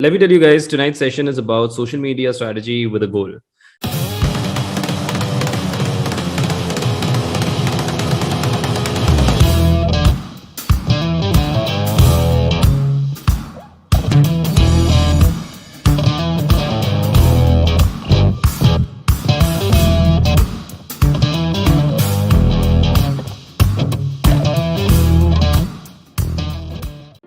Let me tell you guys, tonight's session is about social media strategy with a goal.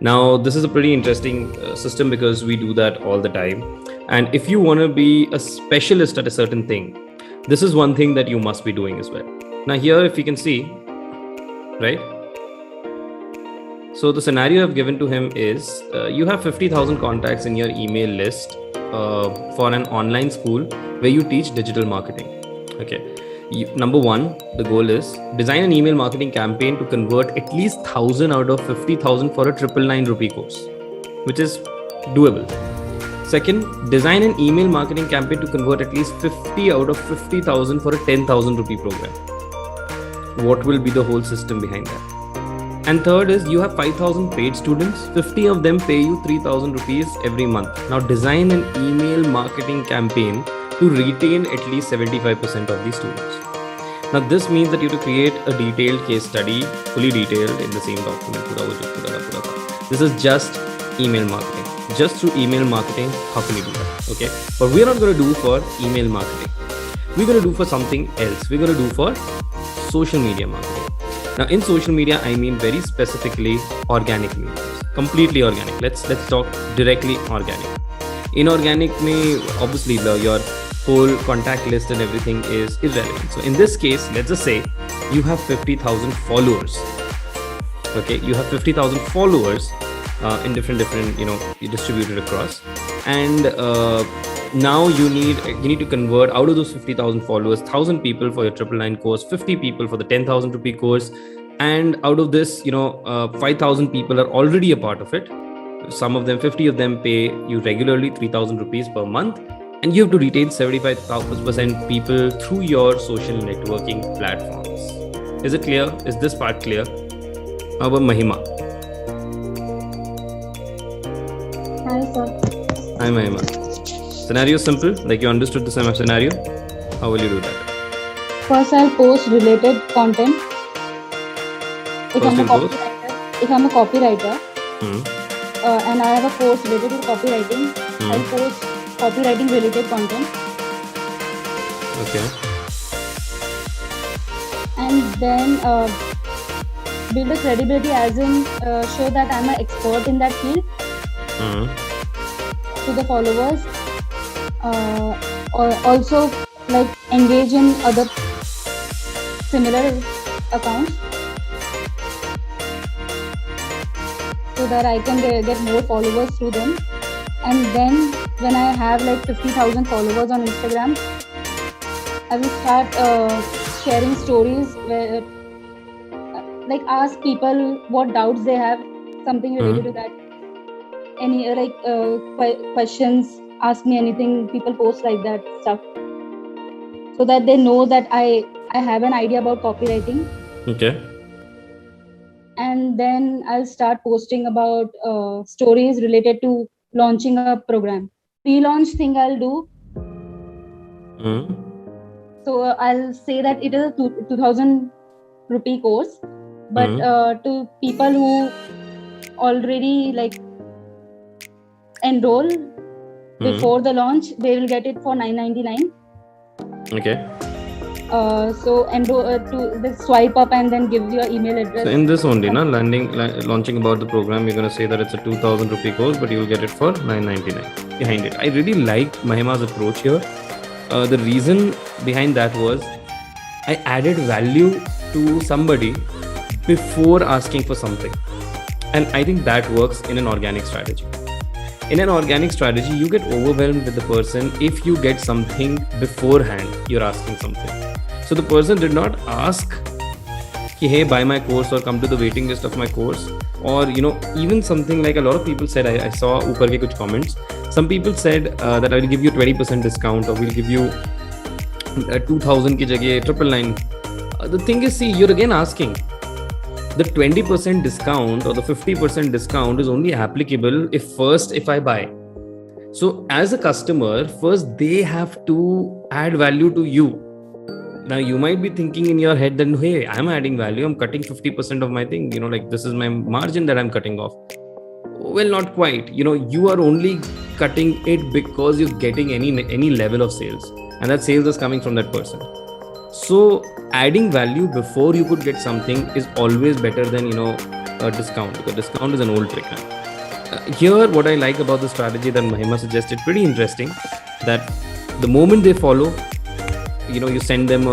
Now, this is a pretty interesting system because we do that all the time. And if you want to be a specialist at a certain thing, this is one thing that you must be doing as well. Now, here, if you can see, right? So the scenario I've given to him is you have 50,000 contacts in your email list for an online school where you teach digital marketing. Okay. Number one, the goal is design an email marketing campaign to convert at least 1,000 out of 50,000 for a 999 rupee course, which is doable. Second, design an email marketing campaign to convert at least 50 out of 50,000 for a 10,000 rupee program. What will be the whole system behind that? And third is you have 5,000 paid students, 50 of them pay you 3,000 rupees every month. Now design an email marketing campaign to retain at least 75% of these students. Now this means that you have to create a detailed case study, fully detailed in the same document. This is just email marketing. Just through email marketing, how can you do that? Okay, but we're not going to do for email marketing. We're going to do for something else. We're going to do for social media marketing. Now in social media, I mean very specifically organic media, completely organic. Let's talk directly organic. Inorganic may obviously your whole contact list and everything is irrelevant. So in this case, let's just say you have 50,000 followers. Okay, you have 50,000 followers in different distributed across, and now you need to convert out of those 50,000 followers 1,000 people for your 999 course, 50 people for the 10,000 rupee course, and out of this 5,000 people are already a part of it. Some of them, 50 of them pay you regularly 3,000 rupees per month, and you have to retain 75% people through your social networking platforms. Is it clear? Is this part clear? How about Mahima? Hi, sir. Hi, Mahima. Scenario simple, like you understood the scenario. How will you do that? First, I'll post related content. If I'm a copywriter, and I have a course related to copywriting, I'll post copywriting related content. Okay. And then build a credibility, as in show that I'm an expert in that field to the followers. Or also like engage in other similar accounts so that I can get more followers through them. And then when I have like 50,000 followers on Instagram, I will start sharing stories where like ask people what doubts they have, something related to that. Any questions, ask me anything. People post like that stuff so that they know that I have an idea about copywriting. Okay. And then I'll start posting about stories related to launching a program. Pre-launch thing I'll do. So I'll say that it is a 2,000 rupee course, but to people who already like enroll before the launch, they will get it for 999. Okay. So enroll to the swipe up and then give your email address. So in this only, launching about the program, you're going to say that it's a 2,000 rupee course, but you'll get it for 999 behind it. I really like Mahima's approach here. The reason behind that was I added value to somebody before asking for something. And I think that works in an organic strategy. In an organic strategy, you get overwhelmed with the person if you get something beforehand, you're asking something. So the person did not ask, hey, buy my course or come to the waiting list of my course. Or, even something like a lot of people said, I saw upar ke kuch comments. Some people said that I will give you 20% discount or we'll give you 2,000 ki jagah 999. The thing is, see, you're again asking. The 20% discount or the 50% discount is only applicable if I buy. So as a customer, first they have to add value to you. Now you might be thinking in your head that, hey, I'm adding value, I'm cutting 50% of my thing, like this is my margin that I'm cutting off. Well, not quite. You are only cutting it because you're getting any level of sales, and that sales is coming from that person. So adding value before you could get something is always better than a discount, because discount is an old trick. Here what I like about the strategy that Mahima suggested, pretty interesting, that the moment they follow, you send them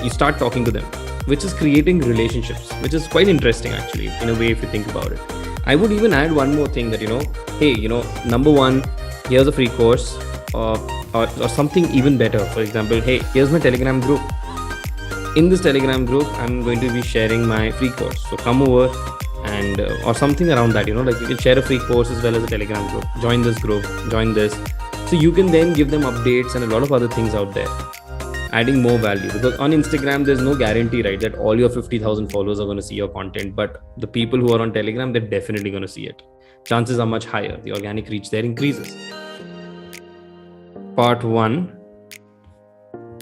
you start talking to them, which is creating relationships, which is quite interesting actually, in a way, if you think about it. I would even add one more thing that, hey, number one, here's a free course, or something even better. For example, hey, here's my Telegram group. In this Telegram group, I'm going to be sharing my free course. So come over and, or something around that, like you can share a free course as well as a Telegram group. Join this group, join this. So you can then give them updates and a lot of other things out there, adding more value. Because on Instagram, there's no guarantee, right, that all your 50,000 followers are going to see your content. But the people who are on Telegram, they're definitely going to see it. Chances are much higher. The organic reach there increases. Part 1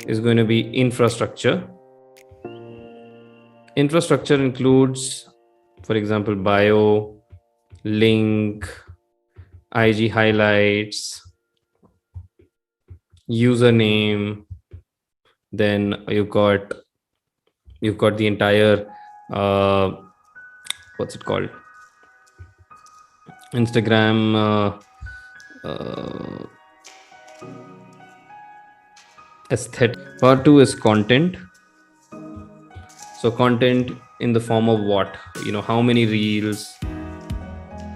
is going to be infrastructure. Infrastructure includes, for example, bio, link, IG highlights, username. Then you've got the entire what's it called, Instagram aesthetic. Part 2 is content. So content in the form of what? How many reels,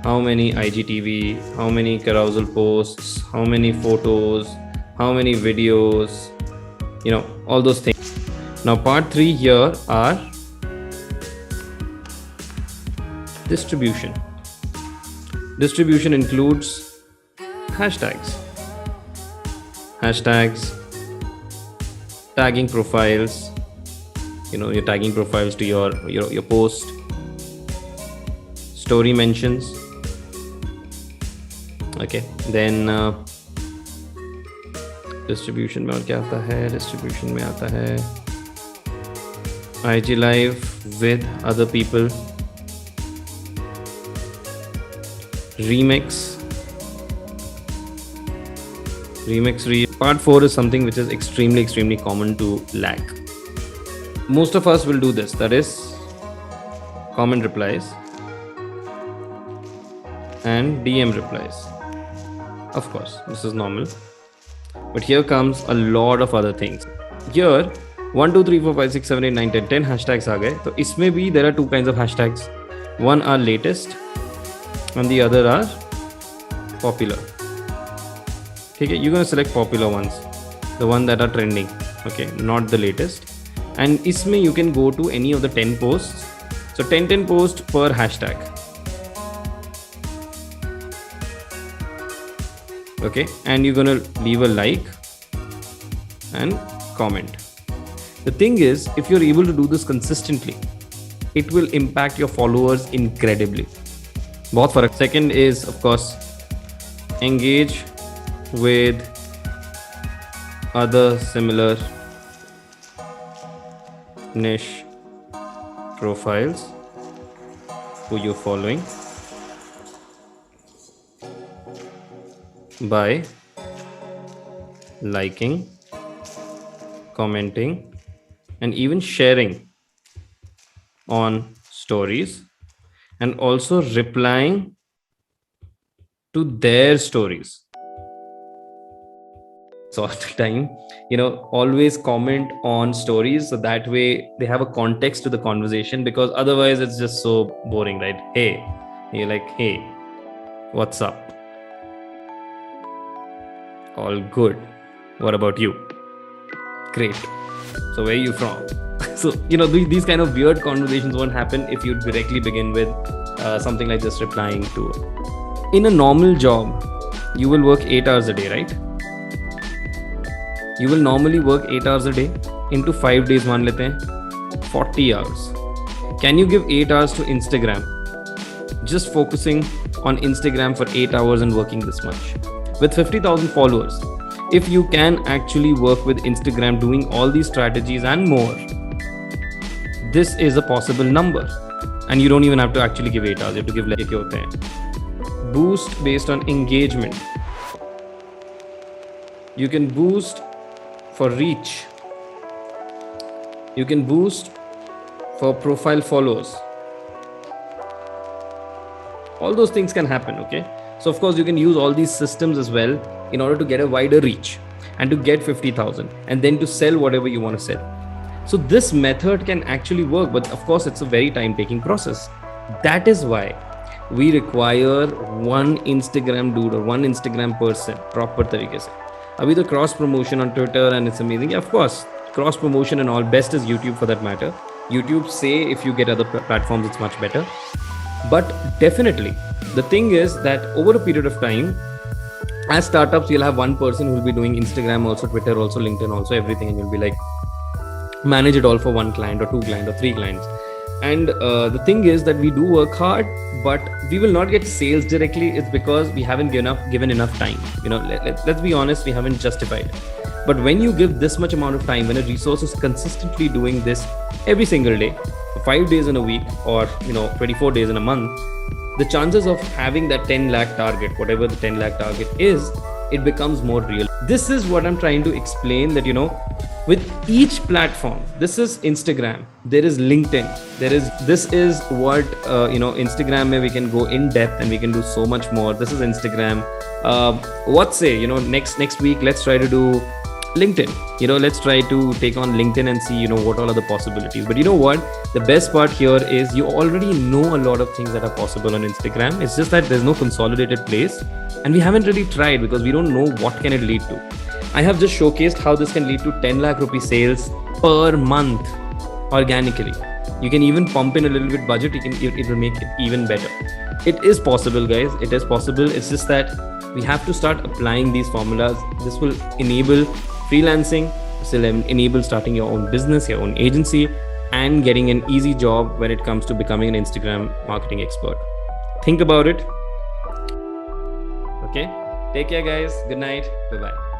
how many IGTV, how many carousel posts, how many photos, how many videos, all those things. Now part 3 here are distribution. Distribution includes hashtags, tagging profiles. You're tagging profiles to your post, story mentions. Okay, then distribution में और क्या आता है? Distribution में आता है IG live with other people, remix reel. Part 4 is something which is extremely common to lack. Most of us will do this, that is comment replies and DM replies. Of course, this is normal. But here comes a lot of other things. Here 1 2 3 4 5 6 7 8 9 10 hashtags आ गए. तो इसमें भी there are 2 kinds of hashtags. One are latest and the other are popular. ठीक है, you're going to select popular ones, the one that are trending, okay, not the latest. And इसमें you can go to any of the 10 posts. So 10 posts per hashtag. Okay, and you're gonna leave a like and comment. The thing is, if you're able to do this consistently, it will impact your followers incredibly. बहुत फर्क. Second is, of course, engage with other similar niche profiles who you're following by liking, commenting, and even sharing on stories, and also replying to their stories. So at the time, always comment on stories, so that way they have a context to the conversation, because otherwise it's just so boring, right? Hey, you're like, hey, what's up? All good. What about you? Great. So where are you from? So, these kind of weird conversations won't happen if you directly begin with something like just replying to. In a normal job, you will work 8 hours a day, right? You will normally work 8 hours a day into 5 days, मान लेते हैं 40 hours. Can you give 8 hours to Instagram? Just focusing on Instagram for 8 hours and working this much. with 50,000 followers, if you can actually work with Instagram doing all these strategies and more, this is a possible number. And you don't even have to actually give 8 hours, you have to give like hote hain. Boost based on engagement. You can boost for reach. You can boost for profile follows. All those things can happen, okay? So of course you can use all these systems as well in order to get a wider reach and to get 50,000 and then to sell whatever you want to sell. So this method can actually work, but of course it's a very time-taking process. That is why we require one Instagram dude or one Instagram person proper तरीके से. अभी तो cross promotion on Twitter and it's amazing. Yeah, of course, cross promotion and all. Best is YouTube for that matter. YouTube say if you get other platforms, it's much better. But definitely, the thing is that over a period of time, as startups, you'll have one person who will be doing Instagram also, Twitter also, LinkedIn also, everything, and you'll be like, manage it all for one client or two clients or three clients. And the thing is that we do work hard, but we will not get sales directly. It's because we haven't given enough time. You know, let's be honest, we haven't justified it. But when you give this much amount of time, when a resource is consistently doing this every single day, 5 days in a week, or 24 days in a month, the chances of having that 10 lakh target, whatever the 10 lakh target is, it becomes more real. This is what I'm trying to explain, that with each platform, this is Instagram, there is LinkedIn, this is what Instagram where we can go in depth and we can do so much more. This is Instagram. What say next week let's try to do LinkedIn. Let's try to take on LinkedIn and see what all are the possibilities. But you know what, the best part here is you already know a lot of things that are possible on Instagram. It's just that there's no consolidated place and we haven't really tried because we don't know what can it lead to. I have just showcased how this can lead to 10 lakh rupee sales per month organically. You can even pump in a little bit budget. It will make it even better. It is possible, guys. It is possible. It's just that we have to start applying these formulas. This will enable freelancing. This will enable starting your own business, your own agency, and getting an easy job when it comes to becoming an Instagram marketing expert. Think about it. Okay. Take care, guys. Good night. Bye-bye.